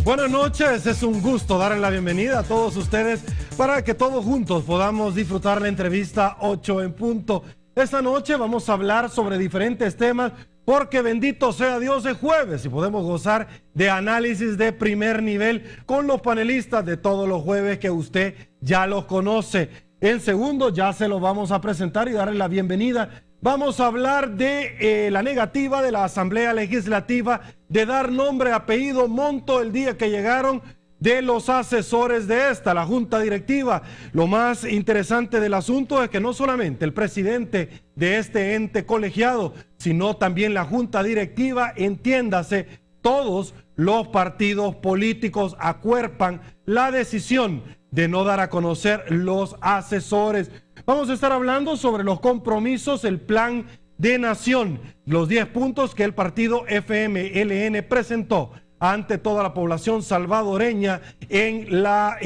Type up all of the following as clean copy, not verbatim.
Buenas noches, es un gusto darle la bienvenida a todos ustedes para que todos juntos podamos disfrutar la entrevista 8 en punto. Esta noche vamos a hablar sobre diferentes temas porque bendito sea Dios, es jueves y podemos gozar de análisis de primer nivel con los panelistas de todos los jueves que usted ya los conoce. En segundo ya se los vamos a presentar y darle la bienvenida. Vamos a hablar de la negativa de la Asamblea Legislativa de dar nombre, apellido, monto el día que llegaron de los asesores de la Junta Directiva. Lo más interesante del asunto es que no solamente el presidente de este ente colegiado, sino también la Junta Directiva, entiéndase, todos los partidos políticos acuerpan la decisión de no dar a conocer los asesores. Vamos a estar hablando sobre los compromisos, el plan de nación, los 10 puntos que el partido FMLN presentó ante toda la población salvadoreña en la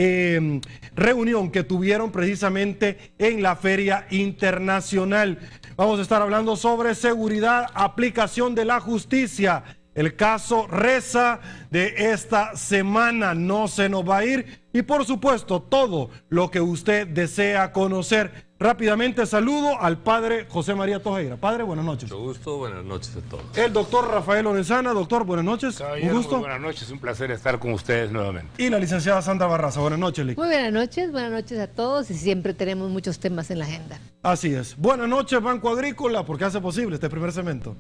reunión que tuvieron precisamente en la Feria Internacional. Vamos a estar hablando sobre seguridad, aplicación de la justicia. El caso Reza de esta semana no se nos va a ir y por supuesto todo lo que usted desea conocer. Rápidamente saludo al padre José María Tojeira. Padre, buenas noches. Mucho gusto, buenas noches a todos. El doctor Rafael Lorenzana. Doctor, buenas noches. Caballero, un gusto. buenas noches, un placer estar con ustedes nuevamente. Y la licenciada Sandra Barraza. Buenas noches, Lic. Muy buenas noches a todos y siempre tenemos muchos temas en la agenda. Así es. Buenas noches, Banco Agrícola, porque hace posible este primer segmento.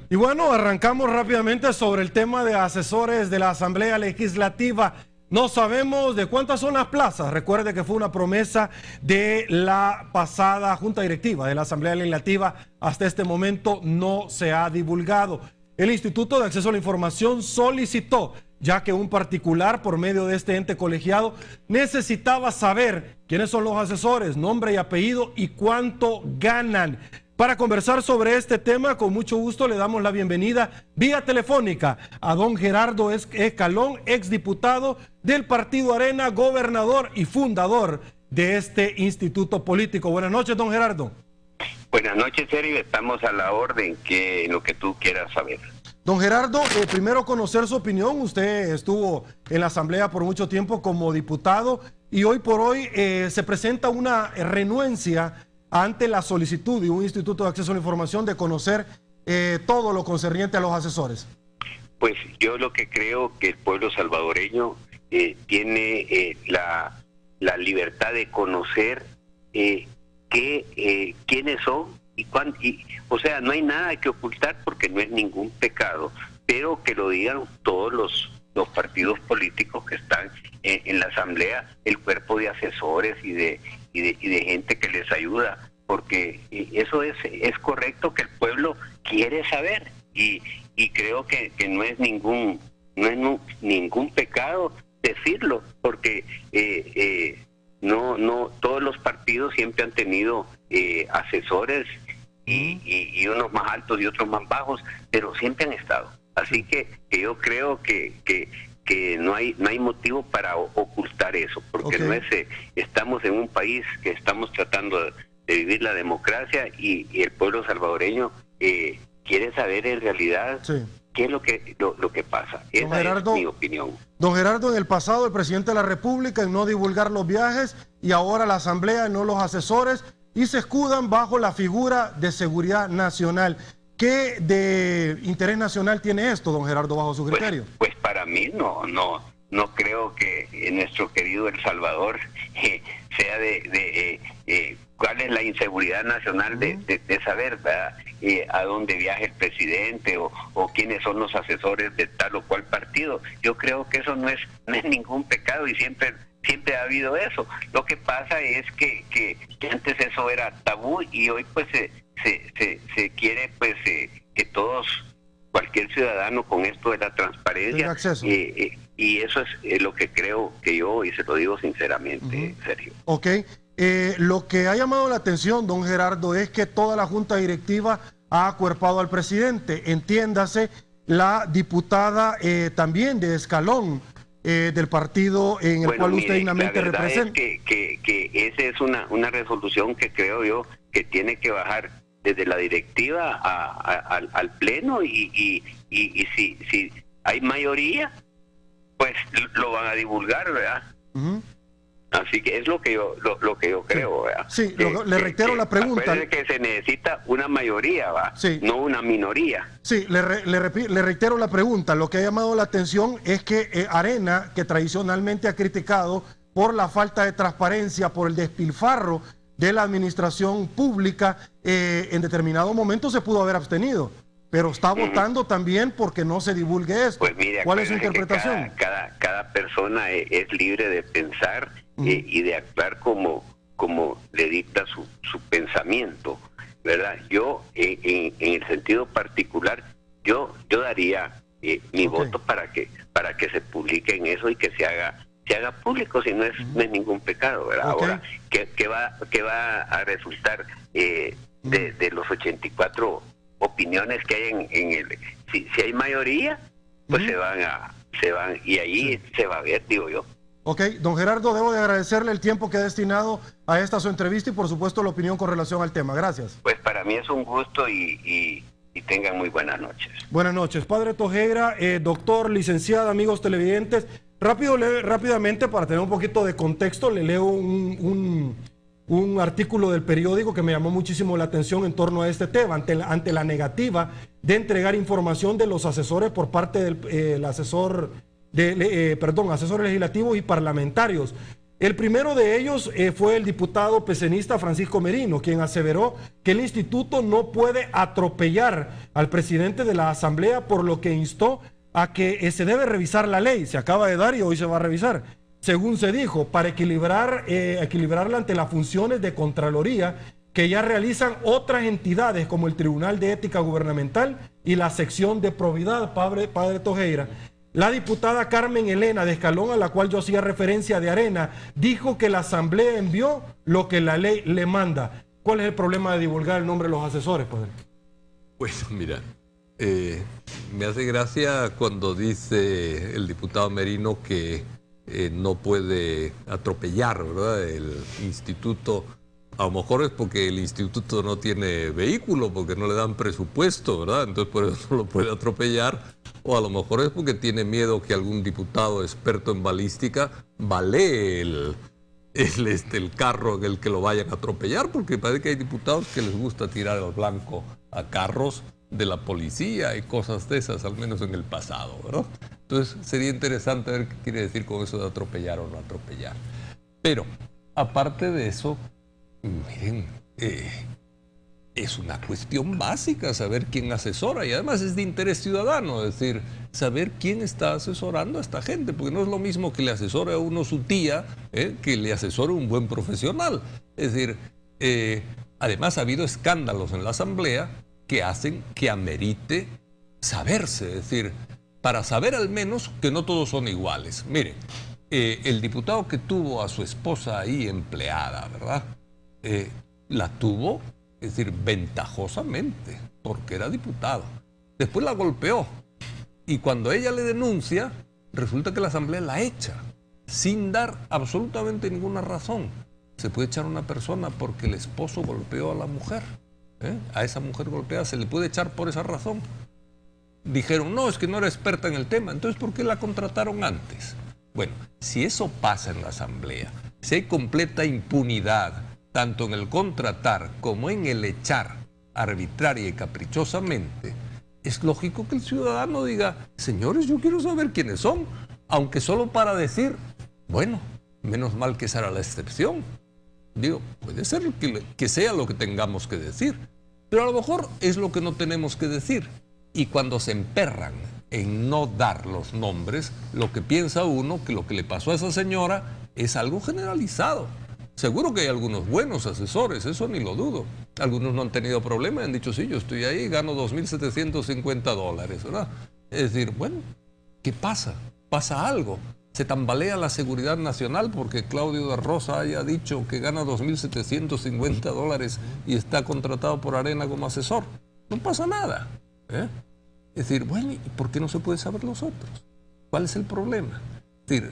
Y bueno, arrancamos rápidamente sobre el tema de asesores de la Asamblea Legislativa. No sabemos de cuántas son las plazas. Recuerde que fue una promesa de la pasada Junta Directiva de la Asamblea Legislativa. Hasta este momento no se ha divulgado. El Instituto de Acceso a la Información solicitó, ya que un particular por medio de este ente colegiado necesitaba saber quiénes son los asesores, nombre y apellido y cuánto ganan. Para conversar sobre este tema, con mucho gusto le damos la bienvenida vía telefónica a don Gerardo Escalón, exdiputado del Partido Arena, gobernador y fundador de este instituto político. Buenas noches, don Gerardo. Buenas noches, Sergio. Estamos a la orden, que lo que tú quieras saber. Don Gerardo, primero conocer su opinión. Usted estuvo en la Asamblea por mucho tiempo como diputado y hoy por hoy se presenta una renuencia ante la solicitud de un Instituto de Acceso a la Información de conocer todo lo concerniente a los asesores. Pues yo lo que creo que el pueblo salvadoreño tiene la libertad de conocer quiénes son o sea, no hay nada que ocultar porque no es ningún pecado, pero que lo digan todos los partidos políticos que están en la Asamblea, el cuerpo de asesores y de gente que les ayuda, porque eso es correcto, que el pueblo quiere saber y creo que no es ningún pecado decirlo, porque no todos los partidos siempre han tenido asesores y unos más altos y otros más bajos, pero siempre han estado. Así que yo creo que no hay motivo para ocultar eso, porque no es, estamos en un país que estamos tratando de vivir la democracia y el pueblo salvadoreño quiere saber en realidad qué es lo que pasa. Esa es mi opinión. Don Gerardo, en el pasado el presidente de la República en no divulgar los viajes y ahora la Asamblea en no los asesores y se escudan bajo la figura de seguridad nacional. ¿Qué de interés nacional tiene esto, don Gerardo, bajo su criterio? Pues para mí no creo que nuestro querido El Salvador sea cuál es la inseguridad nacional de saber, ¿verdad? A dónde viaja el presidente o quiénes son los asesores de tal o cual partido. Yo creo que eso no es ningún pecado y siempre ha habido eso. Lo que pasa es que antes eso era tabú y hoy pues se quiere pues que todos, cualquier ciudadano con esto de la transparencia y eso es lo que creo que yo, y se lo digo sinceramente, Sergio. Ok, lo que ha llamado la atención, don Gerardo, es que toda la Junta Directiva ha acuerpado al presidente, entiéndase la diputada también de Escalón, del partido en el cual usted dignamente representa. Que esa es una resolución que creo yo que tiene que bajar desde la directiva al pleno y si hay mayoría, pues lo van a divulgar, ¿verdad? Así que es lo que yo creo, ¿verdad? Sí, le reitero la pregunta. Que se necesita una mayoría, ¿va? Sí. No una minoría. Sí, le reitero la pregunta. Lo que ha llamado la atención es que Arena, que tradicionalmente ha criticado por la falta de transparencia, por el despilfarro de la administración pública, en determinado momento se pudo haber abstenido, pero está votando también porque no se divulgue esto. Pues mire, ¿cuál es su interpretación? Cada persona es libre de pensar y de actuar como le dicta su pensamiento, ¿verdad? Yo, en el sentido particular, yo daría mi voto para que se publique en eso y que se haga público, si no es ningún pecado, ¿verdad? Ahora, ¿qué va a resultar de los 84 opiniones que hay en el... Si hay mayoría, pues se van y ahí se va a ver, digo yo. Ok, don Gerardo, debo de agradecerle el tiempo que ha destinado a esta su entrevista y por supuesto la opinión con relación al tema. Gracias. Pues para mí es un gusto y tengan muy buenas noches. Buenas noches, padre Tojera, doctor, licenciada, amigos televidentes. Rápidamente, para tener un poquito de contexto, le leo un artículo del periódico que me llamó muchísimo la atención en torno a este tema, ante la negativa de entregar información de los asesores por parte del asesores legislativos y parlamentarios. El primero de ellos fue el diputado pecenista Francisco Merino, quien aseveró que el instituto no puede atropellar al presidente de la Asamblea, por lo que instó a que se debe revisar la ley. Se acaba de dar y hoy se va a revisar, según se dijo, para equilibrarla ante las funciones de Contraloría que ya realizan otras entidades como el Tribunal de Ética Gubernamental y la sección de probidad. Padre Tojera, la diputada Carmen Elena de Escalón, a la cual yo hacía referencia, de Arena, dijo que la Asamblea envió lo que la ley le manda. ¿Cuál es el problema de divulgar el nombre de los asesores, padre? Pues mira, me hace gracia cuando dice el diputado Merino que no puede atropellar, ¿verdad?, el instituto. A lo mejor es porque el instituto no tiene vehículo, porque no le dan presupuesto, ¿verdad? Entonces por eso no lo puede atropellar. O a lo mejor es porque tiene miedo que algún diputado experto en balística balee el carro en el que lo vayan a atropellar, porque parece que hay diputados que les gusta tirar al blanco a carros de la policía y cosas de esas, al menos en el pasado, ¿verdad? Entonces sería interesante ver qué quiere decir con eso de atropellar o no atropellar. Pero, aparte de eso, miren, es una cuestión básica saber quién asesora, y además es de interés ciudadano, es decir, saber quién está asesorando a esta gente, porque no es lo mismo que le asesore a uno su tía, que le asesore un buen profesional. Es decir, además ha habido escándalos en la Asamblea que hacen que amerite saberse, es decir, para saber al menos que no todos son iguales. Miren, el diputado que tuvo a su esposa ahí empleada, ¿verdad? La tuvo, es decir, ventajosamente, porque era diputado. Después la golpeó, y cuando ella le denuncia, resulta que la Asamblea la echa, sin dar absolutamente ninguna razón. Se puede echar a una persona porque el esposo golpeó a la mujer. A esa mujer golpeada se le puede echar por esa razón. Dijeron, no, es que no era experta en el tema. Entonces, ¿por qué la contrataron antes? Bueno, si eso pasa en la Asamblea, si hay completa impunidad, tanto en el contratar como en el echar arbitraria y caprichosamente, es lógico que el ciudadano diga, señores, yo quiero saber quiénes son, aunque solo para decir, bueno, menos mal que esa era la excepción. Digo, puede ser que sea lo que tengamos que decir, pero a lo mejor es lo que no tenemos que decir. Y cuando se emperran en no dar los nombres, lo que piensa uno que lo que le pasó a esa señora es algo generalizado. Seguro que hay algunos buenos asesores, eso ni lo dudo. Algunos no han tenido problema, han dicho, sí, yo estoy ahí, gano $2,750, ¿verdad? Es decir, bueno, ¿qué pasa? Pasa algo. Se tambalea la seguridad nacional porque Claudio da Rosa haya dicho que gana $2,750 y está contratado por Arena como asesor. No pasa nada. Es decir, bueno, ¿y por qué no se puede saber los otros? ¿Cuál es el problema? Es decir,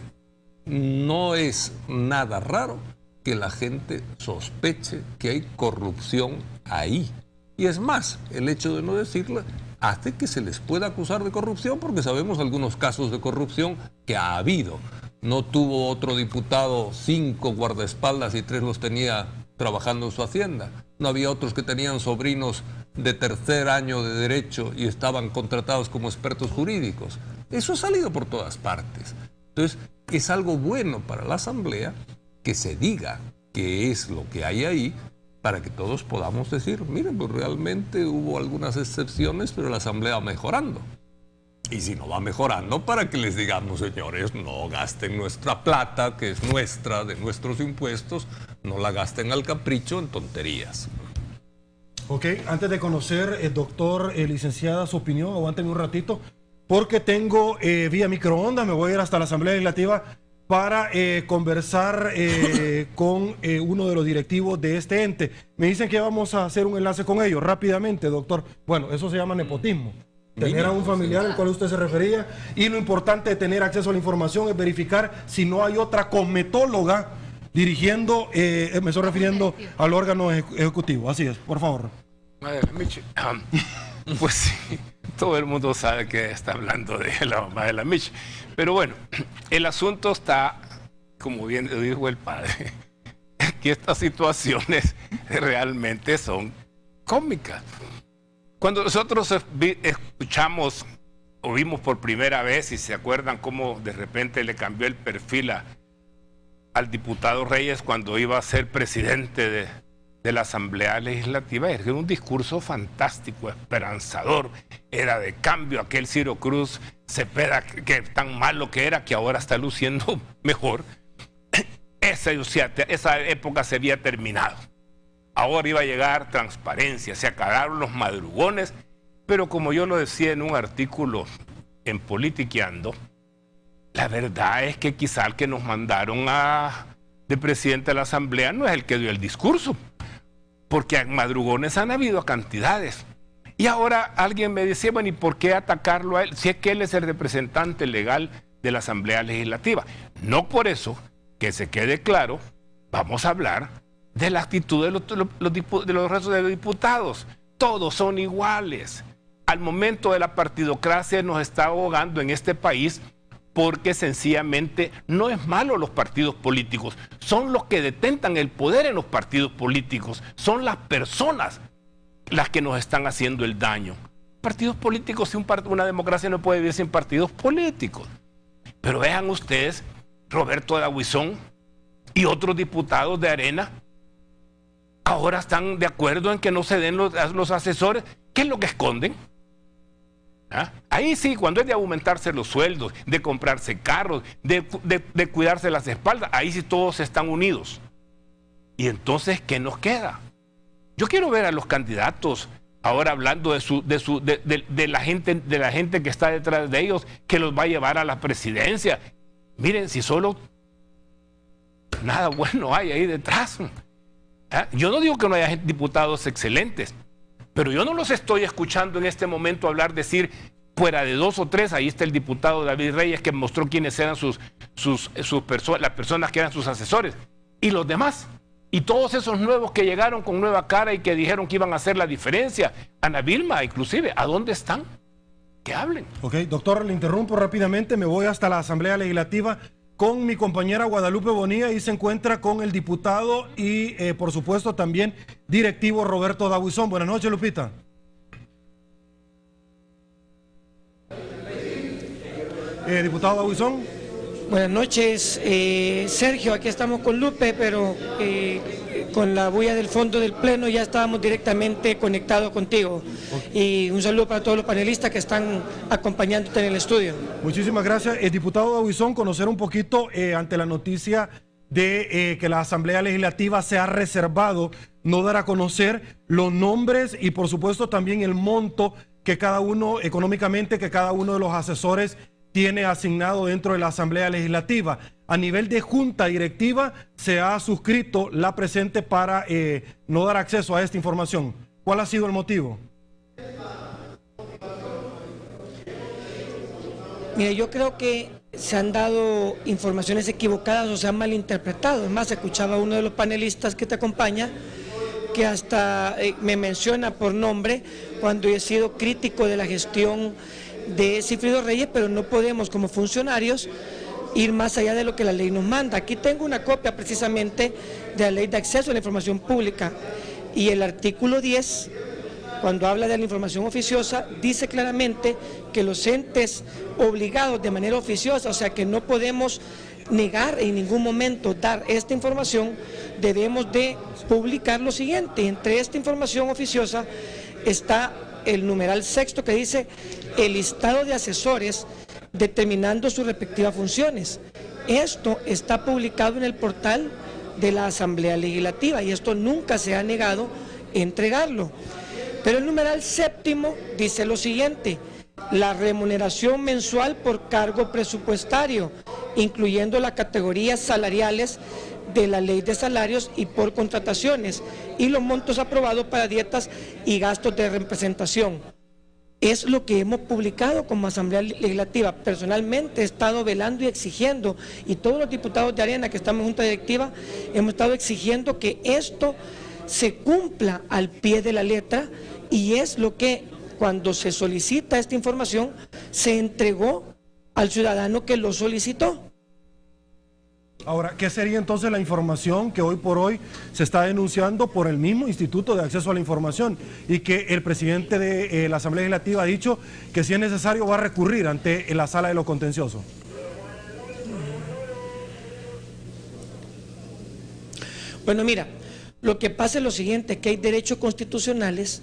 no es nada raro que la gente sospeche que hay corrupción ahí. Y es más, el hecho de no decirla hace que se les pueda acusar de corrupción, porque sabemos algunos casos de corrupción que ha habido. No tuvo otro diputado 5 guardaespaldas y 3 los tenía trabajando en su hacienda. No había otros que tenían sobrinos de tercer año de derecho y estaban contratados como expertos jurídicos. Eso ha salido por todas partes. Entonces, es algo bueno para la Asamblea que se diga qué es lo que hay ahí, para que todos podamos decir, miren, pues realmente hubo algunas excepciones, pero la Asamblea va mejorando. Y si no va mejorando, para que les digamos, señores, no gasten nuestra plata, que es nuestra, de nuestros impuestos, no la gasten al capricho en tonterías. Ok, antes de conocer, doctor, licenciada, su opinión, aguántenme un ratito, porque tengo vía microondas, me voy a ir hasta la Asamblea Legislativa para conversar con uno de los directivos de este ente. Me dicen que vamos a hacer un enlace con ellos rápidamente, doctor. Bueno, eso se llama nepotismo. Tener a un familiar al cual usted se refería, y lo importante de tener acceso a la información es verificar si no hay otra cosmetóloga dirigiendo, me estoy refiriendo al órgano ejecutivo. Así es, por favor. Madre Michi, pues sí, todo el mundo sabe que está hablando de la mamá de la Michi. Pero bueno, el asunto está, como bien dijo el padre, que estas situaciones realmente son cómicas. Cuando nosotros escuchamos o vimos por primera vez, y se acuerdan cómo de repente le cambió el perfil al diputado Reyes cuando iba a ser presidente de la Asamblea Legislativa, era un discurso fantástico, esperanzador, era de cambio, aquel Ciro Cruz Cepeda, que tan malo que era, que ahora está luciendo mejor. Esa época se había terminado. Ahora iba a llegar transparencia, se acabaron los madrugones, pero como yo lo decía en un artículo en Politiqueando, la verdad es que quizá el que nos mandaron de presidente de la Asamblea no es el que dio el discurso, porque madrugones han habido a cantidades. Y ahora alguien me decía, bueno, ¿y por qué atacarlo a él? Si es que él es el representante legal de la Asamblea Legislativa. No por eso, que se quede claro, vamos a hablar de la actitud de los restos de los diputados. Todos son iguales. Al momento de la partidocracia nos está ahogando en este país, porque sencillamente no es malo los partidos políticos, son los que detentan el poder en los partidos políticos, son las personas las que nos están haciendo el daño. Partidos políticos, una democracia no puede vivir sin partidos políticos. Pero vean ustedes, Roberto Dabuizón y otros diputados de Arena ahora están de acuerdo en que no se den los asesores. ¿Qué es lo que esconden? ¿Ah? Ahí sí, cuando es de aumentarse los sueldos, de comprarse carros, de cuidarse las espaldas, ahí sí todos están unidos. Y entonces, ¿qué nos queda? Yo quiero ver a los candidatos ahora hablando de la gente que está detrás de ellos, que los va a llevar a la presidencia. Miren, si solo nada bueno hay ahí detrás. ¿Ah? Yo no digo que no haya diputados excelentes, pero yo no los estoy escuchando en este momento hablar, decir, fuera de 2 o 3, ahí está el diputado David Reyes, que mostró quiénes eran las personas que eran sus asesores, y los demás, y todos esos nuevos que llegaron con nueva cara y que dijeron que iban a hacer la diferencia, Ana Vilma inclusive, ¿a dónde están? Que hablen. Ok, doctor, le interrumpo rápidamente, me voy hasta la Asamblea Legislativa con mi compañera Guadalupe Bonilla, y se encuentra con el diputado y por supuesto también directivo Roberto Dabuizón. Buenas noches, Lupita. Diputado Dabuizón. Buenas noches, Sergio, aquí estamos con Lupe, pero con la bulla del fondo del pleno ya estábamos directamente conectados contigo. Y un saludo para todos los panelistas que están acompañándote en el estudio. Muchísimas gracias. Diputado Dabuizón, conocer un poquito ante la noticia de que la Asamblea Legislativa se ha reservado no dar a conocer los nombres y por supuesto también el monto que cada uno, económicamente, que cada uno de los asesores tiene asignado dentro de la Asamblea Legislativa. A nivel de junta directiva se ha suscrito la presente para no dar acceso a esta información. ¿Cuál ha sido el motivo? Mire, yo creo que se han dado informaciones equivocadas o se han malinterpretado. Es más, escuchaba a uno de los panelistas que te acompaña que hasta me menciona por nombre cuando he sido crítico de la gestión de Sigfrido Reyes, pero no podemos como funcionarios ir más allá de lo que la ley nos manda. Aquí tengo una copia precisamente de la Ley de Acceso a la Información Pública y el artículo 10, cuando habla de la información oficiosa, dice claramente que los entes obligados de manera oficiosa, o sea que no podemos negar en ningún momento dar esta información, debemos de publicar lo siguiente. Entre esta información oficiosa está el numeral sexto que dice el listado de asesores determinando sus respectivas funciones. Esto está publicado en el portal de la Asamblea Legislativa y esto nunca se ha negado entregarlo. Pero el numeral séptimo dice lo siguiente: la remuneración mensual por cargo presupuestario, incluyendo las categorías salariales de la Ley de Salarios y por contrataciones, y los montos aprobados para dietas y gastos de representación. Es lo que hemos publicado como Asamblea Legislativa. Personalmente he estado velando y exigiendo, y todos los diputados de Arena que estamos en Junta Directiva, hemos estado exigiendo que esto se cumpla al pie de la letra, y es lo que, cuando se solicita esta información, se entregó al ciudadano que lo solicitó. Ahora, ¿qué sería entonces la información que hoy por hoy se está denunciando por el mismo Instituto de Acceso a la Información y que el presidente de la Asamblea Legislativa ha dicho que si es necesario va a recurrir ante la Sala de lo Contencioso? Bueno, mira, lo que pasa es lo siguiente, que hay derechos constitucionales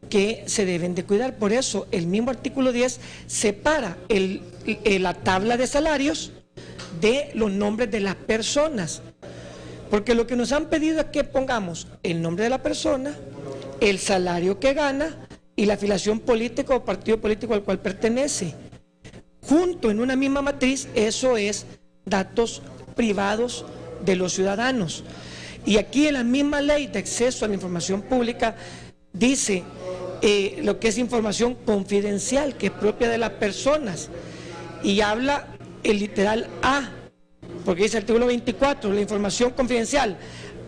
que se deben de cuidar. Por eso el mismo artículo 10 separa la tabla de salarios de los nombres de las personas, porque lo que nos han pedido es que pongamos el nombre de la persona, el salario que gana y la afiliación política o partido político al cual pertenece. Junto en una misma matriz, eso es datos privados de los ciudadanos. Y aquí en la misma Ley de Acceso a la Información Pública dice lo que es información confidencial, que es propia de las personas, y habla el literal A, porque dice el artículo 24, la información confidencial,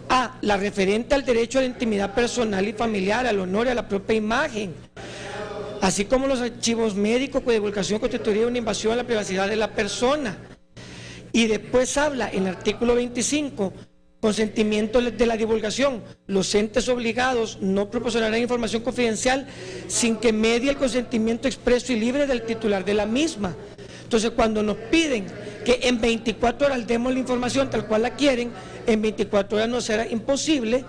A, la referente al derecho a la intimidad personal y familiar, al honor y a la propia imagen, así como los archivos médicos cuya divulgación constituiría una invasión a la privacidad de la persona. Y después habla en el artículo 25, consentimiento de la divulgación. Los entes obligados no proporcionarán información confidencial sin que medie el consentimiento expreso y libre del titular de la misma. Entonces, cuando nos piden que en 24 horas demos la información tal cual la quieren, en 24 horas nos será imposible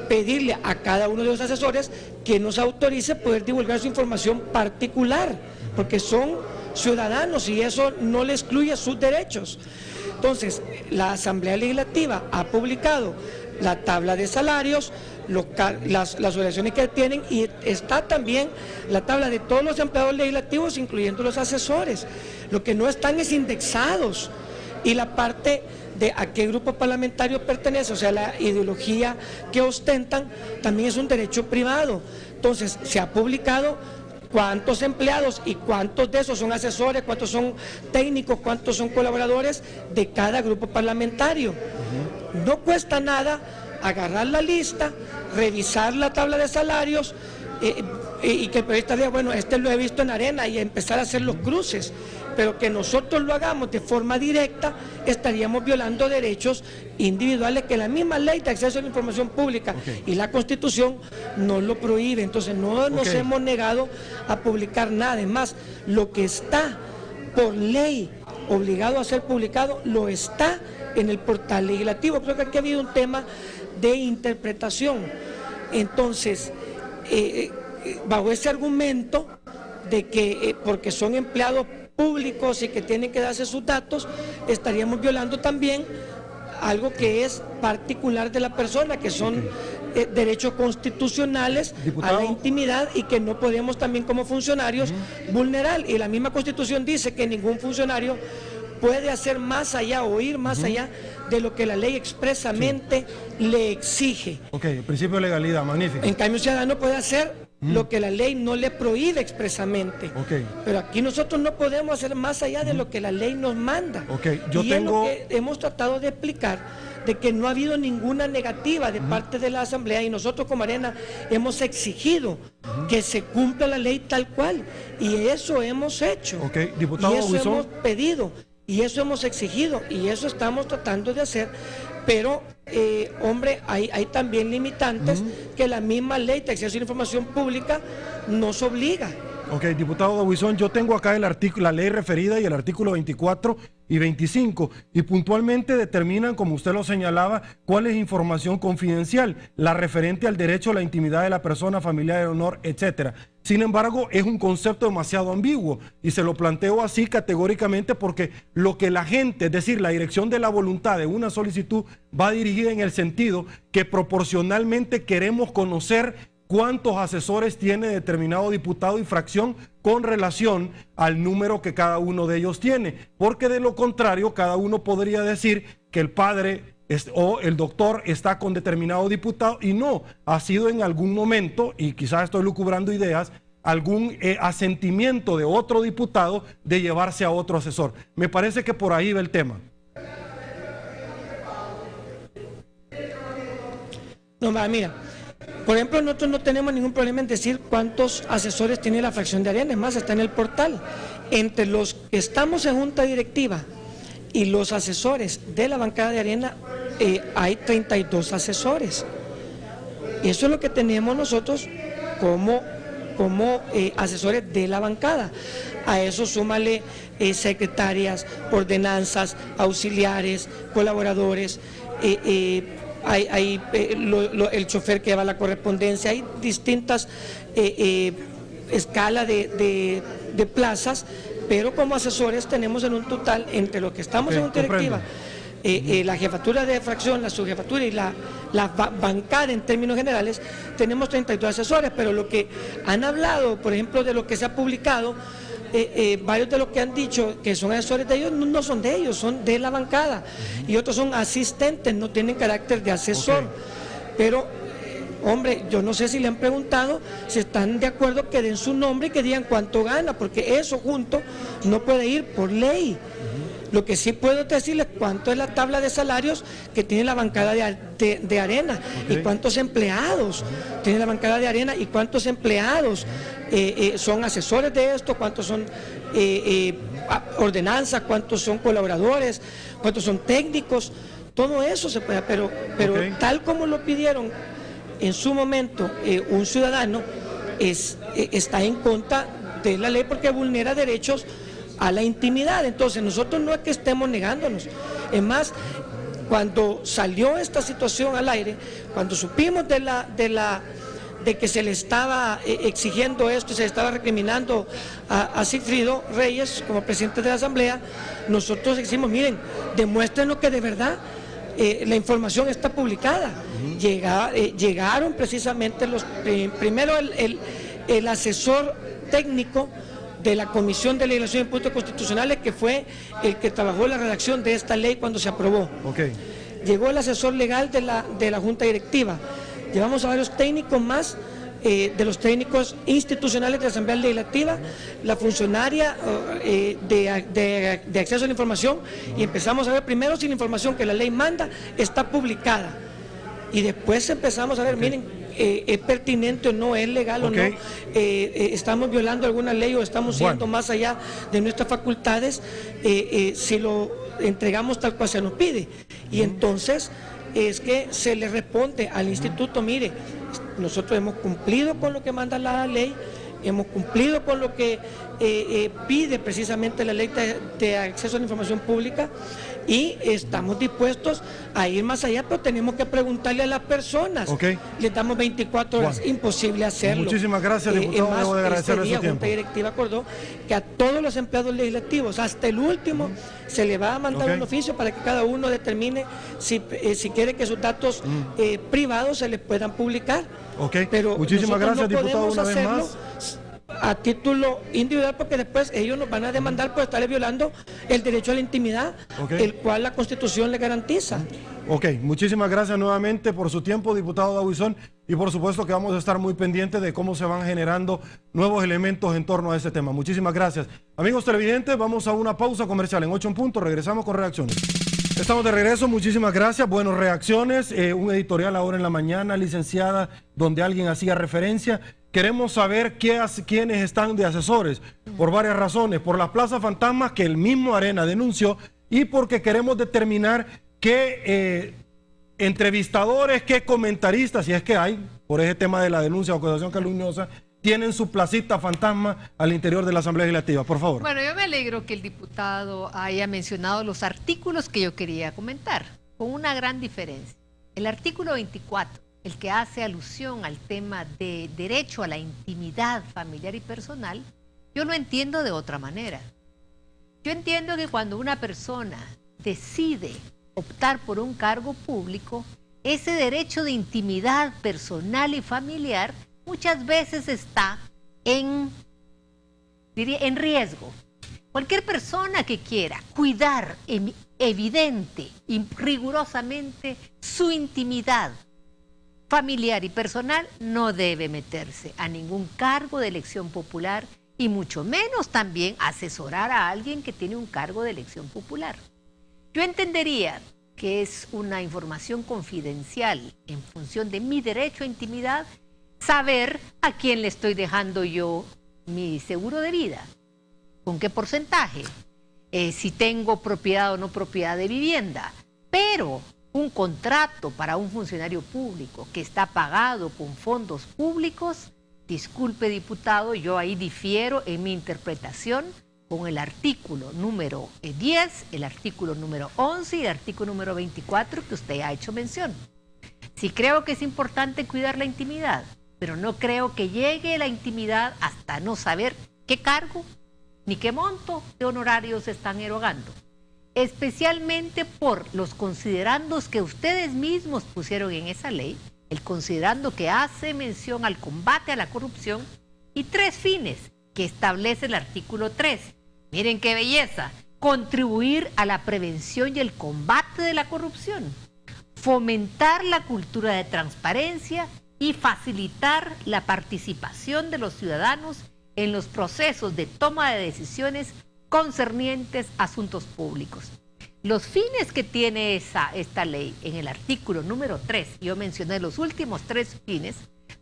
pedirle a cada uno de los asesores que nos autorice poder divulgar su información particular, porque son ciudadanos y eso no le excluye sus derechos. Entonces, la Asamblea Legislativa ha publicado la tabla de salarios, las obligaciones que tienen, y está también la tabla de todos los empleados legislativos, incluyendo los asesores. Lo que no están es indexados, y la parte de a qué grupo parlamentario pertenece, o sea, la ideología que ostentan, también es un derecho privado. Entonces, se ha publicado cuántos empleados y cuántos de esos son asesores, cuántos son técnicos, cuántos son colaboradores de cada grupo parlamentario. No cuesta nada agarrar la lista, revisar la tabla de salarios y que el periodista diga, bueno, este lo he visto en Arena, y empezar a hacer los cruces. Pero que nosotros lo hagamos de forma directa, estaríamos violando derechos individuales que la misma Ley de Acceso a la Información Pública y la Constitución nos lo prohíbe. Entonces no nos hemos negado a publicar nada. Es más, lo que está por ley obligado a ser publicado, lo está en el portal legislativo. Creo que aquí ha habido un tema de interpretación. Entonces, bajo ese argumento de que porque son empleados públicos y que tienen que darse sus datos, estaríamos violando también algo que es particular de la persona, que son derechos constitucionales, diputado, a la intimidad, y que no podemos también como funcionarios vulnerar. Y la misma Constitución dice que ningún funcionario puede hacer más allá o ir más allá de lo que la ley expresamente le exige. El principio de legalidad, magnífico. En cambio, un ciudadano puede hacer lo que la ley no le prohíbe expresamente. Pero aquí nosotros no podemos hacer más allá de lo que la ley nos manda. Yo y tengo... es lo que hemos tratado de explicar de que no ha habido ninguna negativa de parte de la Asamblea, y nosotros como Arena hemos exigido que se cumpla la ley tal cual, y eso hemos hecho, diputado y eso Huizón. hemos pedido, y eso hemos exigido, y eso estamos tratando de hacer, pero hombre, hay también limitantes que la misma ley de acceso a la información pública nos obliga. Ok, diputado Huizón, yo tengo acá el artículo, la ley referida y el artículo 24 y 25, y puntualmente determinan, como usted lo señalaba, cuál es información confidencial, la referente al derecho a la intimidad de la persona, familiar, de honor, etcétera. Sin embargo, es un concepto demasiado ambiguo, y se lo planteo así categóricamente porque lo que la gente, es decir, la dirección de la voluntad de una solicitud, va dirigida en el sentido que proporcionalmente queremos conocer cuántos asesores tiene determinado diputado y fracción con relación al número que cada uno de ellos tiene, porque de lo contrario cada uno podría decir que el padre o el doctor está con determinado diputado y no, ha sido en algún momento, y quizás estoy lucubrando ideas, algún asentimiento de otro diputado de llevarse a otro asesor. Me parece que por ahí va el tema. No, mira, por ejemplo, nosotros no tenemos ningún problema en decir cuántos asesores tiene la fracción de Arena, es más, está en el portal. Entre los que estamos en junta directiva y los asesores de la bancada de Arena, hay 32 asesores. Eso es lo que tenemos nosotros como asesores de la bancada. A eso súmale secretarias, ordenanzas, auxiliares, colaboradores, hay el chofer que lleva la correspondencia, hay distintas escalas de plazas, pero como asesores tenemos en un total, entre los que estamos en una directiva, la jefatura de fracción, la subjefatura y la bancada en términos generales, tenemos 32 asesores, pero lo que han hablado, por ejemplo, de lo que se ha publicado, varios de los que han dicho que son asesores de ellos no son de ellos, son de la bancada, y otros son asistentes, no tienen carácter de asesor. Pero hombre, yo no sé si le han preguntado si están de acuerdo que den su nombre y que digan cuánto gana, porque eso junto no puede ir por ley. Lo que sí puedo decirles cuánto es la tabla de salarios que tiene la bancada de Arena, y cuántos empleados tiene la bancada de Arena, y cuántos empleados son asesores de esto, cuántos son ordenanzas, cuántos son colaboradores, cuántos son técnicos. Todo eso se puede, pero tal como lo pidieron en su momento un ciudadano, está en contra de la ley porque vulnera derechos a la intimidad. Entonces nosotros no es que estemos negándonos, es más, cuando salió esta situación al aire, cuando supimos de que se le estaba exigiendo esto, se le estaba recriminando a Sigfrido Reyes como presidente de la Asamblea, nosotros decimos, miren, demuéstrenos que de verdad la información está publicada. Llegaron precisamente primero el asesor técnico de la Comisión de Legislación de Impuestos Constitucionales, que fue el que trabajó en la redacción de esta ley cuando se aprobó. Llegó el asesor legal de la Junta Directiva. Llevamos a varios técnicos más, de los técnicos institucionales de la Asamblea Legislativa, la funcionaria de acceso a la información, y empezamos a ver primero si la información que la ley manda está publicada. Y después empezamos a ver, miren, es pertinente o no, es legal o no, estamos violando alguna ley o estamos yendo más allá de nuestras facultades, si lo entregamos tal cual se nos pide. Y entonces es que se le responde al instituto, mire, nosotros hemos cumplido con lo que manda la ley, hemos cumplido con lo que pide precisamente la ley de acceso a la información pública, y estamos dispuestos a ir más allá, pero tenemos que preguntarle a las personas. Les damos 24 horas, imposible hacerlo. Muchísimas gracias, diputado. Más, debo de agradecerle su tiempo. La Junta Directiva acordó que a todos los empleados legislativos, hasta el último, se le va a mandar un oficio para que cada uno determine si quiere que sus datos privados se les puedan publicar. Pero muchísimas gracias, no diputado, una vez más. A título individual, porque después ellos nos van a demandar por estarle violando el derecho a la intimidad, el cual la Constitución le garantiza. Muchísimas gracias nuevamente por su tiempo, diputado Huizón, y por supuesto que vamos a estar muy pendientes de cómo se van generando nuevos elementos en torno a este tema. Muchísimas gracias. Amigos televidentes, vamos a una pausa comercial en 8 en punto, regresamos con reacciones. Estamos de regreso, muchísimas gracias. Bueno, reacciones, un editorial ahora en la mañana, licenciada, donde alguien hacía referencia. Queremos saber quiénes están de asesores, por varias razones. Por las plazas fantasmas que el mismo Arena denunció y porque queremos determinar qué entrevistadores, qué comentaristas, si es que hay, por ese tema de la denuncia o acusación calumniosa, tienen su placita fantasma al interior de la Asamblea Legislativa. Por favor. Bueno, yo me alegro que el diputado haya mencionado los artículos que yo quería comentar, con una gran diferencia. El artículo 24, el que hace alusión al tema de derecho a la intimidad familiar y personal, yo lo entiendo de otra manera. Yo entiendo que cuando una persona decide optar por un cargo público, ese derecho de intimidad personal y familiar muchas veces está en riesgo. Cualquier persona que quiera cuidar evidente y rigurosamente su intimidad familiar y personal no debe meterse a ningún cargo de elección popular y mucho menos también asesorar a alguien que tiene un cargo de elección popular. Yo entendería que es una información confidencial en función de mi derecho a intimidad, saber a quién le estoy dejando yo mi seguro de vida, con qué porcentaje, si tengo propiedad o no propiedad de vivienda. Pero un contrato para un funcionario público que está pagado con fondos públicos, disculpe diputado, yo ahí difiero en mi interpretación con el artículo número 10, el artículo número 11 y el artículo número 24 que usted ha hecho mención. Sí creo que es importante cuidar la intimidad, pero no creo que llegue la intimidad hasta no saber qué cargo ni qué monto de honorarios están erogando. Especialmente por los considerandos que ustedes mismos pusieron en esa ley, el considerando que hace mención al combate a la corrupción y 3 fines que establece el artículo 3. Miren qué belleza, contribuir a la prevención y el combate de la corrupción, fomentar la cultura de transparencia y facilitar la participación de los ciudadanos en los procesos de toma de decisiones concernientes a asuntos públicos. Los fines que tiene esta ley en el artículo número 3, yo mencioné los últimos 3 fines,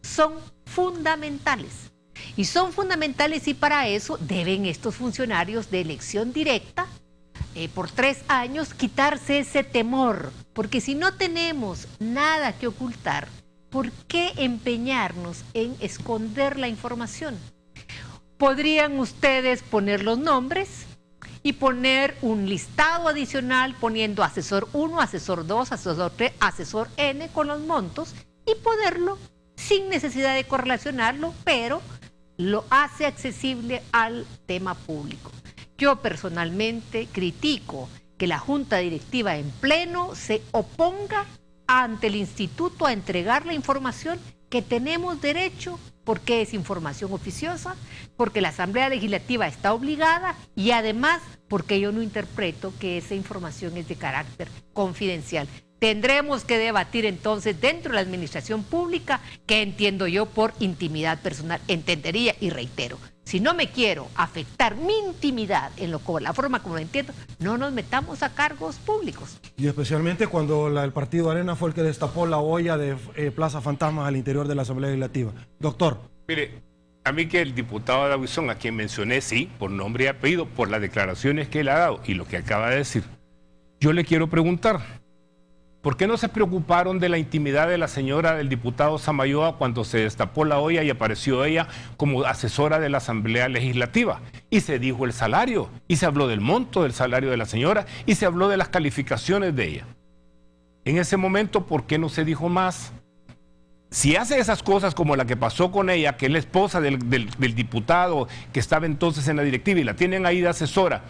son fundamentales. Y son fundamentales y para eso deben estos funcionarios de elección directa por 3 años quitarse ese temor, porque si no tenemos nada que ocultar, ¿por qué empeñarnos en esconder la información? Podrían ustedes poner los nombres y poner un listado adicional poniendo asesor 1, asesor 2, asesor 3, asesor N con los montos y ponerlo sin necesidad de correlacionarlo, pero lo hace accesible al tema público. Yo personalmente critico que la Junta Directiva en pleno se oponga ante el instituto a entregar la información que tenemos derecho, porque es información oficiosa, porque la Asamblea Legislativa está obligada y además porque yo no interpreto que esa información es de carácter confidencial. Tendremos que debatir entonces dentro de la administración pública qué entiendo yo por intimidad personal. Entendería y reitero, si no me quiero afectar mi intimidad en la forma como lo entiendo, no nos metamos a cargos públicos. Y especialmente cuando el partido Arena fue el que destapó la olla de Plaza Fantasmas al interior de la Asamblea Legislativa. Doctor. Mire, a mí que el diputado Davison, a quien mencioné, sí, por nombre y apellido, por las declaraciones que él ha dado y lo que acaba de decir, yo le quiero preguntar, ¿por qué no se preocuparon de la intimidad de la señora del diputado Samayoa cuando se destapó la olla y apareció ella como asesora de la Asamblea Legislativa? Y se dijo el salario, y se habló del monto del salario de la señora, y se habló de las calificaciones de ella. En ese momento, ¿por qué no se dijo más? Si hace esas cosas como la que pasó con ella, que es la esposa del diputado que estaba entonces en la directiva y la tienen ahí de asesora,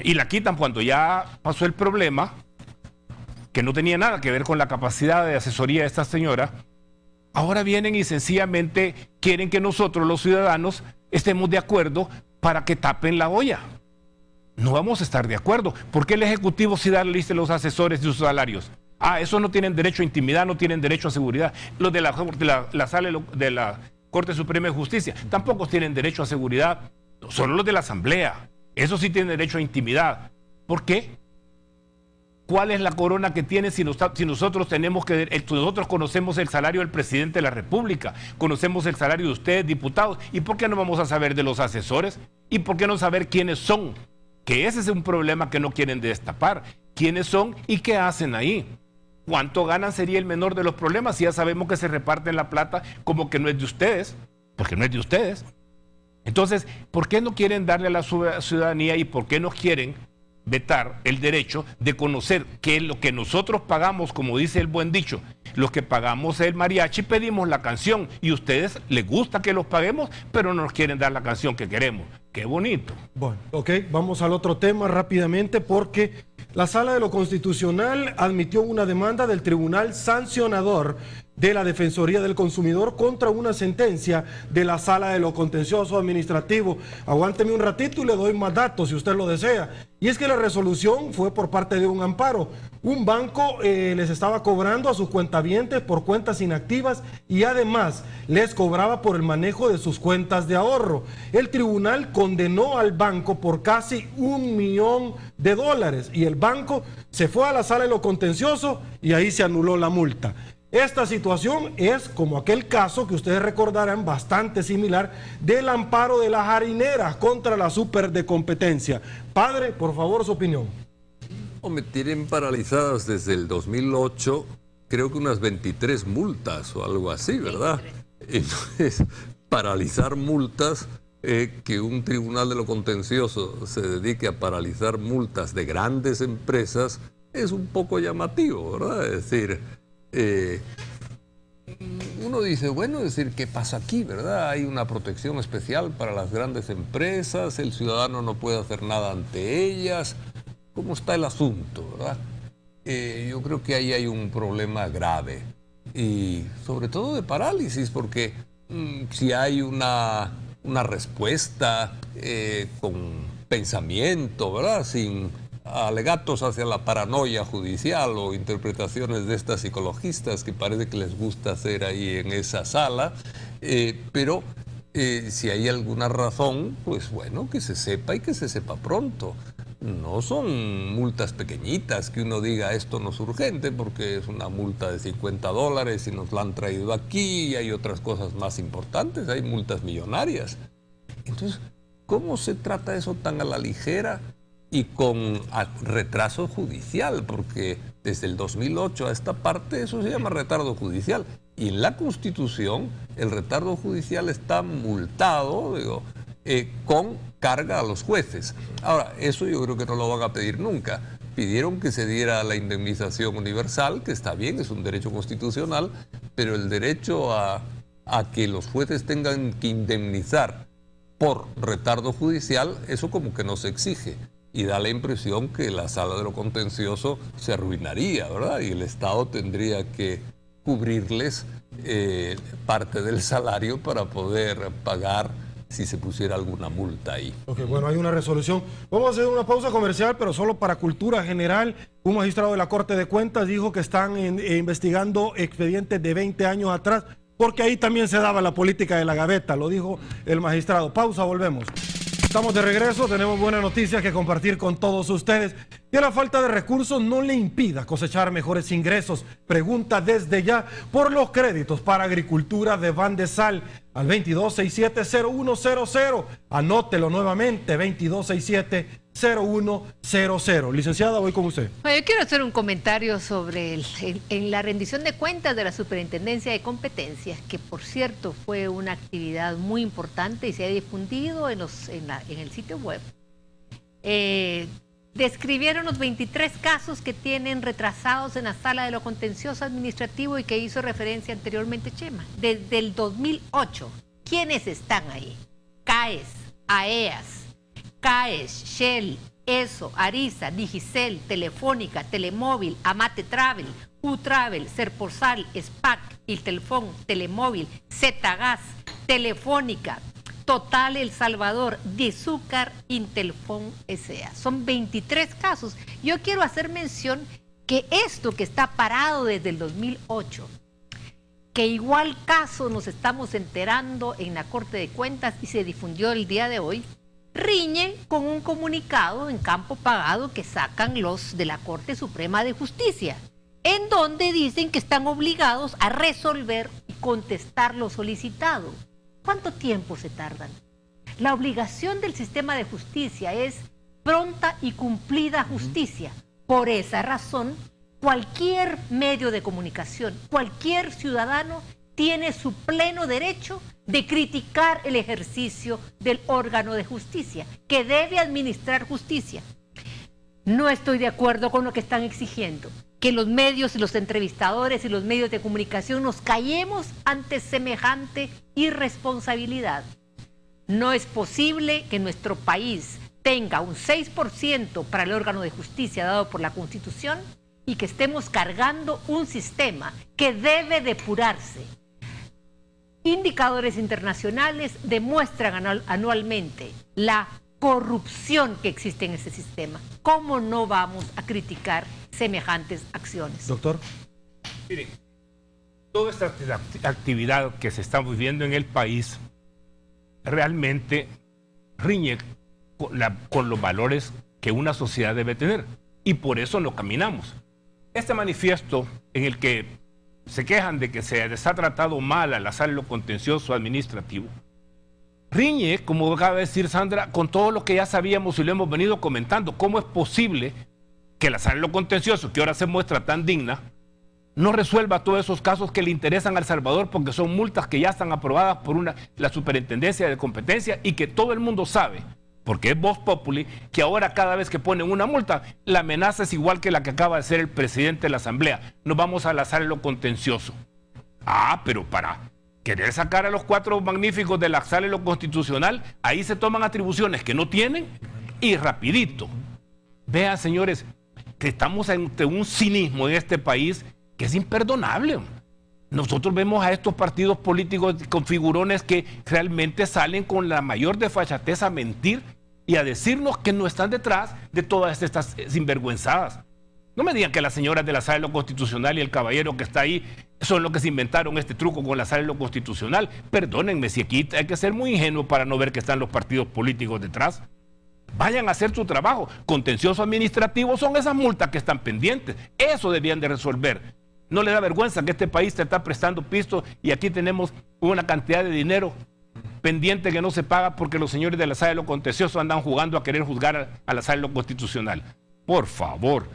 y la quitan cuando ya pasó el problema, que no tenía nada que ver con la capacidad de asesoría de esta señora, ahora vienen y sencillamente quieren que nosotros los ciudadanos estemos de acuerdo para que tapen la olla. No vamos a estar de acuerdo. ¿Por qué el Ejecutivo sí da la lista de los asesores y sus salarios? Ah, esos no tienen derecho a intimidad, no tienen derecho a seguridad. Los de la sala de la Corte Suprema de Justicia tampoco tienen derecho a seguridad. Solo los de la Asamblea. Esos sí tienen derecho a intimidad. ¿Por qué? ¿Cuál es la corona que tiene si nosotros nosotros conocemos el salario del presidente de la República, conocemos el salario de ustedes, diputados? ¿Y por qué no vamos a saber de los asesores? ¿Y por qué no saber quiénes son? Que ese es un problema que no quieren destapar. ¿Quiénes son y qué hacen ahí? ¿Cuánto ganan? Sería el menor de los problemas si ya sabemos que se reparten la plata como que no es de ustedes, porque no es de ustedes. Entonces, ¿por qué no quieren darle a la ciudadanía y por qué no quieren vetar el derecho de conocer que lo que nosotros pagamos, como dice el buen dicho, los que pagamos el mariachi pedimos la canción y a ustedes les gusta que los paguemos, pero no nos quieren dar la canción que queremos? ¡Qué bonito! Bueno, ok, vamos al otro tema rápidamente porque la Sala de lo Constitucional admitió una demanda del Tribunal Sancionador de la Defensoría del Consumidor contra una sentencia de la Sala de lo Contencioso Administrativo. Aguánteme un ratito y le doy más datos si usted lo desea. Y es que la resolución fue por parte de un amparo. Un banco les estaba cobrando a sus cuentavientes por cuentas inactivas y además les cobraba por el manejo de sus cuentas de ahorro. El tribunal condenó al banco por casi $1 millón y el banco se fue a la Sala de lo Contencioso y ahí se anuló la multa. Esta situación es como aquel caso que ustedes recordarán bastante similar del amparo de las harineras contra la super de competencia. Padre, por favor, su opinión. Me tienen paralizadas desde el 2008, creo que unas 23 multas o algo así, ¿verdad? Entonces, paralizar multas, que un tribunal de lo contencioso se dedique a paralizar multas de grandes empresas, es un poco llamativo, ¿verdad? Es decir, uno dice, bueno, es decir, ¿qué pasa aquí, verdad? Hay una protección especial para las grandes empresas, el ciudadano no puede hacer nada ante ellas. ¿Cómo está el asunto, verdad? Yo creo que ahí hay un problema grave y sobre todo de parálisis, porque si hay una respuesta con pensamiento, ¿verdad? Sin alegatos hacia la paranoia judicial o interpretaciones de estas psicologistas que parece que les gusta hacer ahí en esa sala, pero si hay alguna razón, pues bueno, que se sepa y que se sepa pronto. No son multas pequeñitas que uno diga esto no es urgente porque es una multa de $50 y nos la han traído aquí y hay otras cosas más importantes, hay multas millonarias. Entonces, ¿cómo se trata eso tan a la ligera y con retraso judicial? Porque desde el 2008 a esta parte eso se llama retardo judicial. Y en la Constitución el retardo judicial está multado, digo, con carga a los jueces. Ahora, eso yo creo que no lo van a pedir nunca. Pidieron que se diera la indemnización universal, que está bien, es un derecho constitucional, pero el derecho a que los jueces tengan que indemnizar por retardo judicial, eso como que no se exige. Y da la impresión que la Sala de lo Contencioso se arruinaría, ¿verdad? Y el Estado tendría que cubrirles parte del salario para poder pagar si se pusiera alguna multa ahí. Ok, bueno, hay una resolución. Vamos a hacer una pausa comercial, pero solo para cultura general. Un magistrado de la Corte de Cuentas dijo que están investigando expedientes de 20 años atrás, porque ahí también se daba la política de la gaveta, lo dijo el magistrado. Pausa, volvemos. Estamos de regreso, tenemos buenas noticias que compartir con todos ustedes. Que la falta de recursos no le impida cosechar mejores ingresos. Pregunta desde ya por los créditos para agricultura de Bandesal al 2267-0100. Anótelo nuevamente, 2267-0100. Licenciada, voy con usted. Bueno, yo quiero hacer un comentario sobre en la rendición de cuentas de la Superintendencia de Competencias, que por cierto fue una actividad muy importante y se ha difundido en el sitio web. Describieron los 23 casos que tienen retrasados en la Sala de lo Contencioso Administrativo y que hizo referencia anteriormente Chema. Desde el 2008, ¿quiénes están ahí? CAES, AEAS, CAES, Shell, ESO, Arisa, Digicel, Telefónica, Telemóvil, Amate Travel, U-Travel, Serporsal, SPAC, Iltelfón, Telemóvil, Zgas, Telefónica, Total El Salvador, Dizúcar, Intelfón S.A. Son 23 casos. Yo quiero hacer mención que esto que está parado desde el 2008, que igual caso nos estamos enterando en la Corte de Cuentas y se difundió el día de hoy, riñen con un comunicado en campo pagado que sacan los de la Corte Suprema de Justicia, en donde dicen que están obligados a resolver y contestar lo solicitado. ¿Cuánto tiempo se tardan? La obligación del sistema de justicia es pronta y cumplida justicia. Por esa razón, cualquier medio de comunicación, cualquier ciudadano tiene su pleno derecho de criticar el ejercicio del órgano de justicia, que debe administrar justicia. No estoy de acuerdo con lo que están exigiendo, que los medios y los entrevistadores y los medios de comunicación nos callemos ante semejante irresponsabilidad. No es posible que nuestro país tenga un 6% para el órgano de justicia dado por la Constitución y que estemos cargando un sistema que debe depurarse. Indicadores internacionales demuestran anualmente la corrupción que existe en ese sistema. ¿Cómo no vamos a criticar semejantes acciones? Doctor. Miren, toda esta actividad que se está viviendo en el país realmente riñe con los valores que una sociedad debe tener, y por eso no caminamos. Este manifiesto en el que se quejan de que se les ha tratado mal a la sala de lo contencioso administrativo riñe, como acaba de decir Sandra, con todo lo que ya sabíamos y lo hemos venido comentando. ¿Cómo es posible que la sala de lo contencioso, que ahora se muestra tan digna, no resuelva todos esos casos que le interesan a El Salvador, porque son multas que ya están aprobadas por la Superintendencia de Competencia y que todo el mundo sabe, porque es Vox Populi, que ahora cada vez que ponen una multa, la amenaza es igual que la que acaba de hacer el presidente de la Asamblea? Nos vamos a la sala de lo contencioso. Pero para querer sacar a los 4 magníficos de la sala de lo constitucional, ahí se toman atribuciones que no tienen y rapidito. Vean, señores, que estamos ante un cinismo en este país que es imperdonable. Nosotros vemos a estos partidos políticos con figurones que realmente salen con la mayor desfachatez a mentir y a decirnos que no están detrás de todas estas sinvergüenzadas. No me digan que las señoras de la sala de lo constitucional y el caballero que está ahí son los que se inventaron este truco con la sala de lo constitucional. Perdónenme, si aquí hay que ser muy ingenuo para no ver que están los partidos políticos detrás. Vayan a hacer su trabajo. Contencioso administrativo son esas multas que están pendientes. Eso debían de resolver. ¿No le da vergüenza que este país te está prestando pisto y aquí tenemos una cantidad de dinero pendiente que no se paga porque los señores de la sala de lo contencioso andan jugando a querer juzgar a la sala de lo constitucional? Por favor,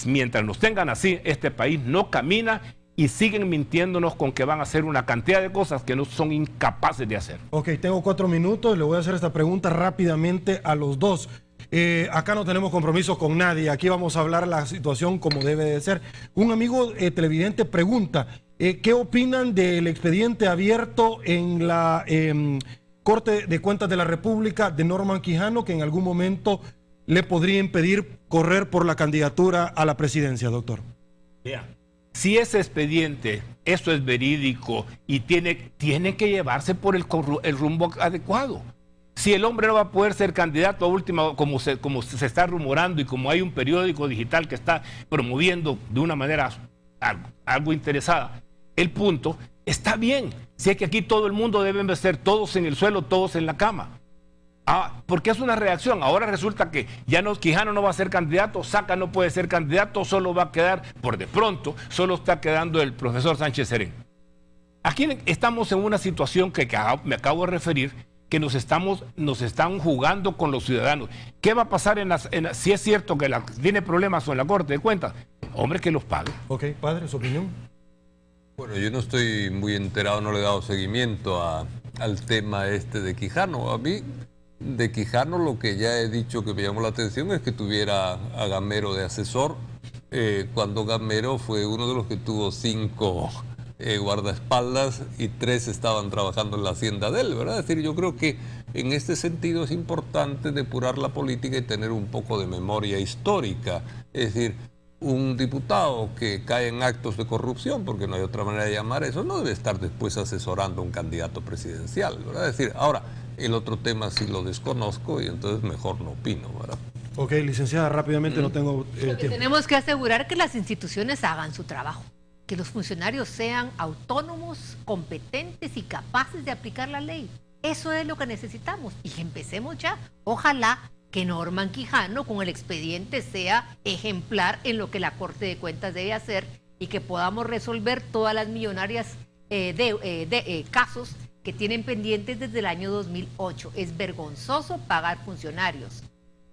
mientras nos tengan así, este país no camina y siguen mintiéndonos con que van a hacer una cantidad de cosas que no son incapaces de hacer. Ok, tengo 4 minutos y le voy a hacer esta pregunta rápidamente a los dos. Acá no tenemos compromiso con nadie, aquí vamos a hablar la situación como debe de ser. Un amigo televidente pregunta, ¿qué opinan del expediente abierto en la Corte de Cuentas de la República de Norman Quijano, que en algún momento le podría impedir correr por la candidatura a la presidencia, doctor? Vea, si ese expediente, esto es verídico y tiene que llevarse por el rumbo adecuado. Si el hombre no va a poder ser candidato a última, como se está rumorando y como hay un periódico digital que está promoviendo de una manera algo interesada, el punto está bien. Si es que aquí todo el mundo debe ser todos en el suelo, todos en la cama. Porque es una reacción. Ahora resulta que ya Quijano no va a ser candidato, Saca no puede ser candidato, solo va a quedar, por de pronto, solo está quedando el profesor Sánchez Serén. Aquí estamos en una situación que me acabo de referir, que nos están jugando con los ciudadanos. ¿Qué va a pasar si es cierto que tiene problemas con la Corte de Cuentas? Hombre, que los pague. Ok, padre, ¿su opinión? Bueno, yo no estoy muy enterado, no le he dado seguimiento al tema de Quijano. A mí, de Quijano, lo que ya he dicho que me llamó la atención es que tuviera a Gamero de asesor, cuando Gamero fue uno de los que tuvo 5 guardaespaldas y 3 estaban trabajando en la hacienda de él, ¿verdad? Es decir, yo creo que en este sentido es importante depurar la política y tener un poco de memoria histórica. Es decir, un diputado que cae en actos de corrupción, porque no hay otra manera de llamar eso, no debe estar después asesorando a un candidato presidencial, ¿verdad? Es decir, ahora, el otro tema sí lo desconozco y entonces mejor no opino, ¿verdad? Ok, licenciada, rápidamente no tengo tiempo. Tenemos que asegurar que las instituciones hagan su trabajo, que los funcionarios sean autónomos, competentes y capaces de aplicar la ley. Eso es lo que necesitamos. Y empecemos ya. Ojalá que Norman Quijano con el expediente sea ejemplar en lo que la Corte de Cuentas debe hacer y que podamos resolver todas las millonarias casos que tienen pendientes desde el año 2008. Es vergonzoso pagar funcionarios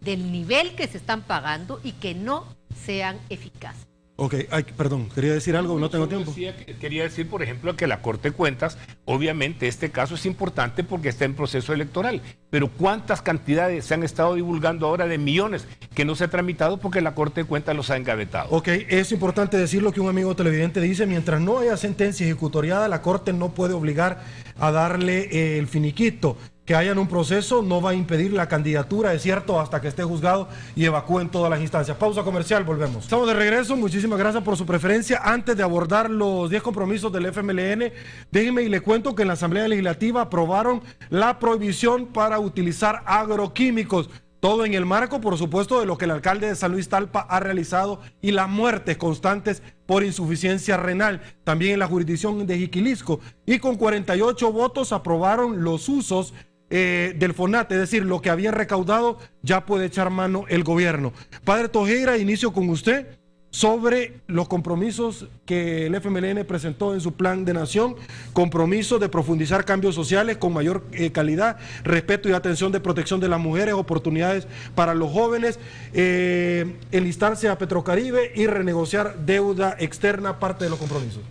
del nivel que se están pagando y que no sean eficaces. Ok, perdón, quería decir algo, no tengo tiempo. Quería decir, por ejemplo, que la Corte de Cuentas, obviamente este caso es importante porque está en proceso electoral, pero ¿cuántas cantidades se han estado divulgando ahora de millones que no se ha tramitado porque la Corte de Cuentas los ha engavetado? Ok, es importante decir lo que un amigo televidente dice: mientras no haya sentencia ejecutoriada, la Corte no puede obligar a darle el finiquito. Que hayan un proceso no va a impedir la candidatura, es cierto, hasta que esté juzgado y evacúen todas las instancias. Pausa comercial, volvemos. Estamos de regreso, muchísimas gracias por su preferencia. Antes de abordar los 10 compromisos del FMLN, déjenme y le cuento que en la Asamblea Legislativa aprobaron la prohibición para utilizar agroquímicos. Todo en el marco, por supuesto, de lo que el alcalde de San Luis Talpa ha realizado y las muertes constantes por insuficiencia renal, también en la jurisdicción de Jiquilisco. Y con 48 votos aprobaron los usos del FONAT, es decir, lo que habían recaudado ya puede echar mano el gobierno. Padre Tojeira, inicio con usted sobre los compromisos que el FMLN presentó en su plan de nación, compromiso de profundizar cambios sociales con mayor calidad, respeto y atención de protección de las mujeres, oportunidades para los jóvenes, enlistarse a Petrocaribe y renegociar deuda externa, parte de los compromisos.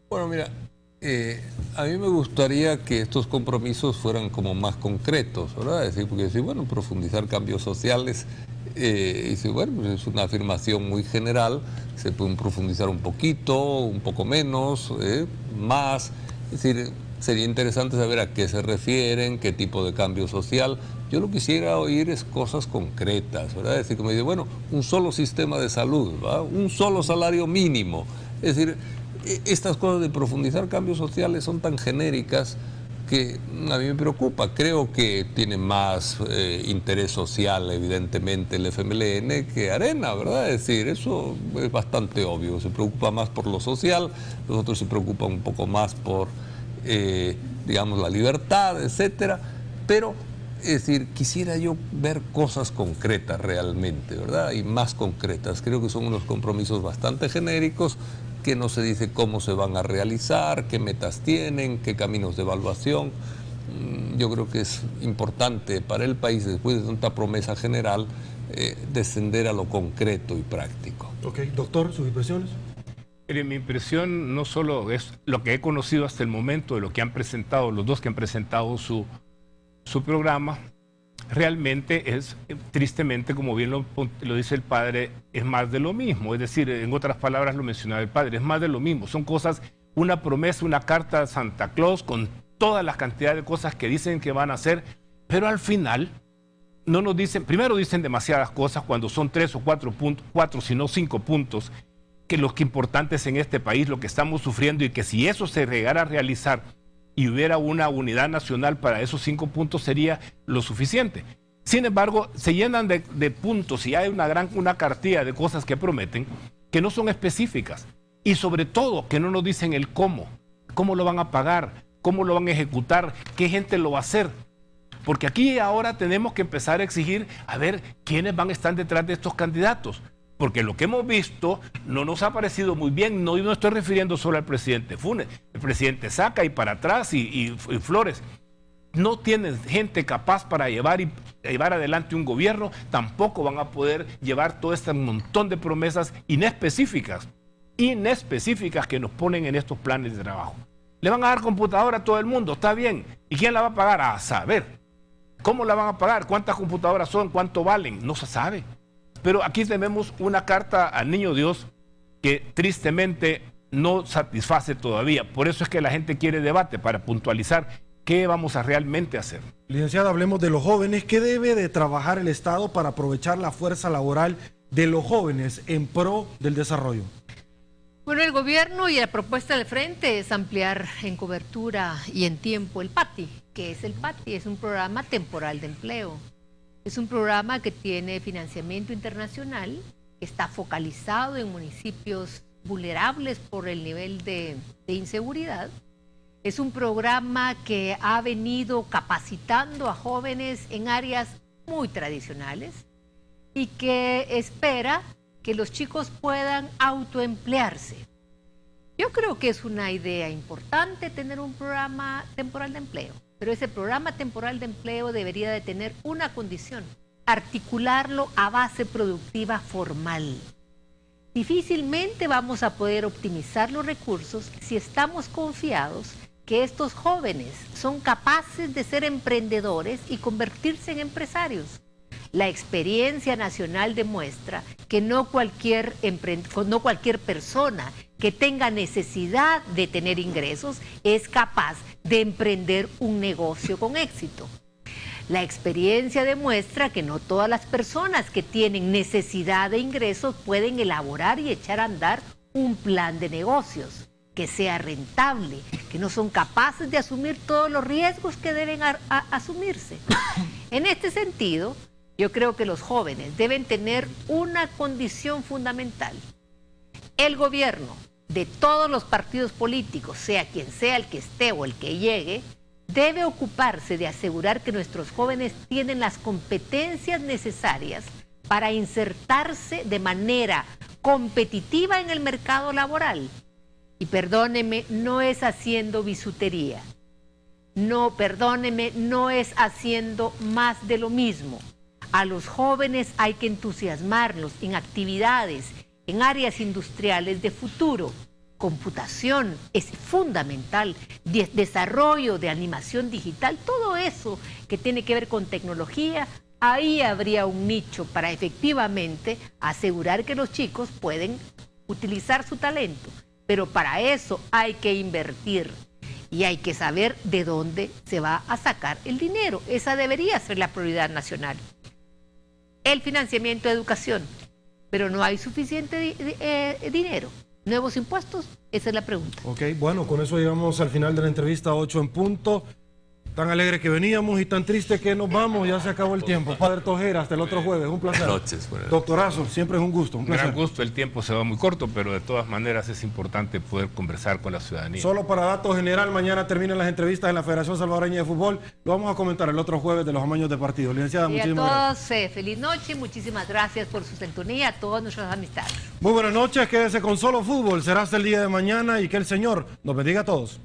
Bueno, mira, a mí me gustaría que estos compromisos fueran como más concretos, ¿verdad? Es decir, porque decir, bueno, profundizar cambios sociales, y si, bueno, pues es una afirmación muy general, se pueden profundizar un poquito, un poco menos, más. Es decir, sería interesante saber a qué se refieren, qué tipo de cambio social. Yo lo que quisiera oír es cosas concretas, ¿verdad? Es decir, como dice, bueno, un solo sistema de salud, ¿verdad? Un solo salario mínimo. Es decir, estas cosas de profundizar cambios sociales son tan genéricas que a mí me preocupa. Creo que tiene más interés social, evidentemente, el FMLN que Arena, ¿verdad? Es decir, eso es bastante obvio. Se preocupa más por lo social, los otros se preocupan un poco más por, digamos, la libertad, etcétera. Pero, es decir, quisiera yo ver cosas concretas realmente, ¿verdad? Y más concretas. Creo que son unos compromisos bastante genéricos, que no se dice cómo se van a realizar, qué metas tienen, qué caminos de evaluación. Yo creo que es importante para el país, después de tanta promesa general, descender a lo concreto y práctico. Ok, doctor, ¿sus impresiones? Mi impresión no solo es lo que he conocido hasta el momento de lo que han presentado, los dos que han presentado su programa. Realmente es, tristemente, como bien lo dice el padre, es más de lo mismo. Es decir, en otras palabras lo mencionaba el padre, es más de lo mismo. Son cosas, una promesa, una carta de Santa Claus con todas las cantidades de cosas que dicen que van a hacer, pero al final no nos dicen, primero dicen demasiadas cosas cuando son 3 o 4 puntos, 4 si no 5 puntos, que los que importantes en este país, lo que estamos sufriendo, y que si eso se llegara a realizar y hubiera una unidad nacional para esos 5 puntos sería lo suficiente. Sin embargo, se llenan de puntos y hay una cartilla de cosas que prometen que no son específicas, y sobre todo que no nos dicen el cómo lo van a pagar, cómo lo van a ejecutar, qué gente lo va a hacer. Porque aquí ahora tenemos que empezar a exigir a ver quiénes van a estar detrás de estos candidatos. Porque lo que hemos visto no nos ha parecido muy bien. No me estoy refiriendo solo al presidente Funes, el presidente Saca y para atrás y Flores. No tienen gente capaz para llevar adelante un gobierno, tampoco van a poder llevar todo este montón de promesas inespecíficas que nos ponen en estos planes de trabajo. Le van a dar computadora a todo el mundo, está bien. ¿Y quién la va a pagar? A saber. ¿Cómo la van a pagar? ¿Cuántas computadoras son? ¿Cuánto valen? No se sabe. Pero aquí tenemos una carta al Niño Dios que tristemente no satisface todavía. Por eso es que la gente quiere debate, para puntualizar qué vamos a realmente hacer. Licenciada, hablemos de los jóvenes. ¿Qué debe de trabajar el Estado para aprovechar la fuerza laboral de los jóvenes en pro del desarrollo? Bueno, el gobierno y la propuesta del frente es ampliar en cobertura y en tiempo el PATI. ¿Qué es el PATI? Es un programa temporal de empleo. Es un programa que tiene financiamiento internacional, que está focalizado en municipios vulnerables por el nivel de inseguridad, Es un programa que ha venido capacitando a jóvenes en áreas muy tradicionales y que espera que los chicos puedan autoemplearse. Yo creo que es una idea importante tener un programa temporal de empleo, pero ese programa temporal de empleo debería de tener una condición: articularlo a base productiva formal. Difícilmente vamos a poder optimizar los recursos si estamos confiados que estos jóvenes son capaces de ser emprendedores y convertirse en empresarios. La experiencia nacional demuestra que no cualquier persona que tenga necesidad de tener ingresos es capaz de emprender un negocio con éxito. La experiencia demuestra que no todas las personas que tienen necesidad de ingresos pueden elaborar y echar a andar un plan de negocios que sea rentable, que no son capaces de asumir todos los riesgos que deben asumirse. En este sentido, yo creo que los jóvenes deben tener una condición fundamental. El gobierno de todos los partidos políticos, sea quien sea el que esté o el que llegue, debe ocuparse de asegurar que nuestros jóvenes tienen las competencias necesarias para insertarse de manera competitiva en el mercado laboral. Y perdóneme, no es haciendo bisutería. No, perdóneme, no es haciendo más de lo mismo. A los jóvenes hay que entusiasmarlos en actividades, en áreas industriales de futuro. Computación es fundamental, desarrollo de animación digital, todo eso que tiene que ver con tecnología, ahí habría un nicho para efectivamente asegurar que los chicos pueden utilizar su talento. Pero para eso hay que invertir y hay que saber de dónde se va a sacar el dinero. Esa debería ser la prioridad nacional. El financiamiento de educación, pero no hay suficiente dinero. ¿Nuevos impuestos? Esa es la pregunta. Ok, bueno, con eso llegamos al final de la entrevista 8 en punto. Tan alegre que veníamos y tan triste que nos vamos, ya se acabó el tiempo. Padre Tojera, hasta el otro jueves, un placer. Buenas noches. Doctorazo, siempre es un gusto, un placer. Gran gusto, el tiempo se va muy corto, pero de todas maneras es importante poder conversar con la ciudadanía. Solo para datos general, mañana terminan las entrevistas en la Federación Salvadoreña de Fútbol. Lo vamos a comentar el otro jueves de los amaños de partido. Licenciada, muchísimas gracias. Y a todos, feliz noche, muchísimas gracias por su sintonía, a todas nuestras amistades. Muy buenas noches, quédese con Solo Fútbol, será hasta el día de mañana y que el Señor nos bendiga a todos.